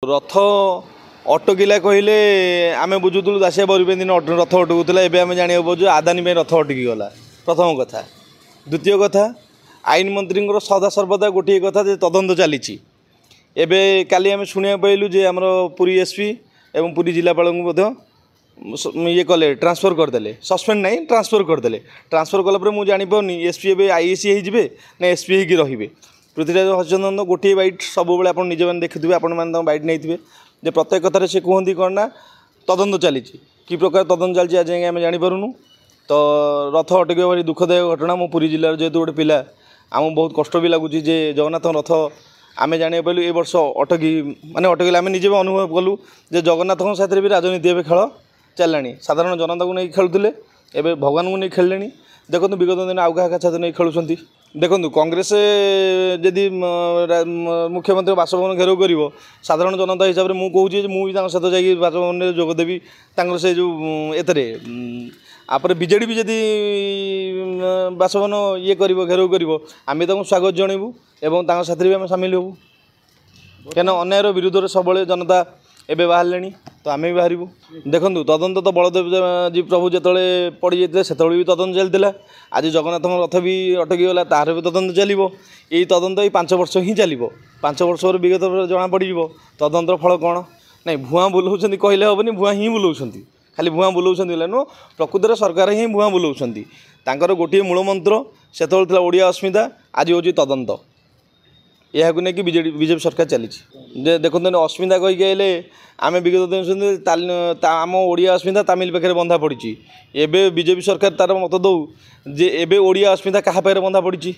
रथ अटकिला कहले आम बुझुलु दासिया बरपे दिन रथ अटकुला एवं आम जाना पाचु आदानी रथ अटकी गला प्रथम कथा। द्वितीय कथा आईन मंत्री सदा सर्वदा गोटे कथा तदंत चली काली आम शुणा पाइलु जे आमर पुरी एसपी एवं पुरी जिलापाल ये कले ट्रांसफर करदे सस्पेंड नहीं ट्रांसफर करदे ट्रांसफर कलापर मुझे जापानी एसपी ए आईएसी हो ना एसपी हो रे पृथ्वीराज हरिचंदन गोटे बैट सब आप निजे मैंने देखिए आपण मैंने बैट नहीं जे प्रत्येक कथार से कहती कौन ना तदंत चली कि प्रकार तदंत चलती आज आम जापरूँ। तो रथ अटक भारी दुखदायक घटना मो पुरी जिलार जेहेतु गोटे पिला आम बहुत कष्ट भी लगुच जगन्नाथ रथ आम जाना पाइलु ए वर्ष अटकी माने अटकले आम निजे अनुभव कलु जे जगन्नाथ साथ भी राजनीति ए खेल चललानी साधारण जनता को नहीं खेलुले एवं भगवान को नहीं खेलले। देखो विगत दिन आउ क्या छात्र नहीं खेलुंट देखो कांग्रेस जदि मुख्यमंत्री बासभवन घेराव कर साधारण जनता हिसाब से मुझे मुझे सहित जा बासभवन में जोगदेवी से जो एतरे आपरे बीजेडी भी जदि बासभवन ये कर घेराव कर आम स्वागत जनइबू एवं साथी भी आम सामिल हबू क्या अन्यायर विरुद्ध सब जनता एवं बाहर तो आम भी बाहर। देखो तदंत तो बलदेव जी प्रभु जो पड़ जाते से भी तदंत चलता आज जगन्नाथ रथ भी अटकी गला तार भी तदंत चलो यही तदंत ये 5 वर्ष ही चलो 5 वर्ष विगत जना पड़ तदंतर फल कौन ना भुआ बुलाऊँ कहले हेनी भुआ ही बुलाऊँ खाली भुआ बुलाऊँ नुह प्रकृत सरकार ही भुआ बुलाऊँ गोटे मूल मंत्र से ओडिया अस्मिता आज हूँ तदंत यह नहीं बीजेपी सरकार चली देखो अस्मिता कहीकि आए आम विगत दिन सुन आम ओडिया अस्मिता तामिल पाखे बंधा पड़ी एवं बीजेपी सरकार तार मत दौ जे एवं ओडिया अस्मिता क्या पाखे बंधा पड़ी।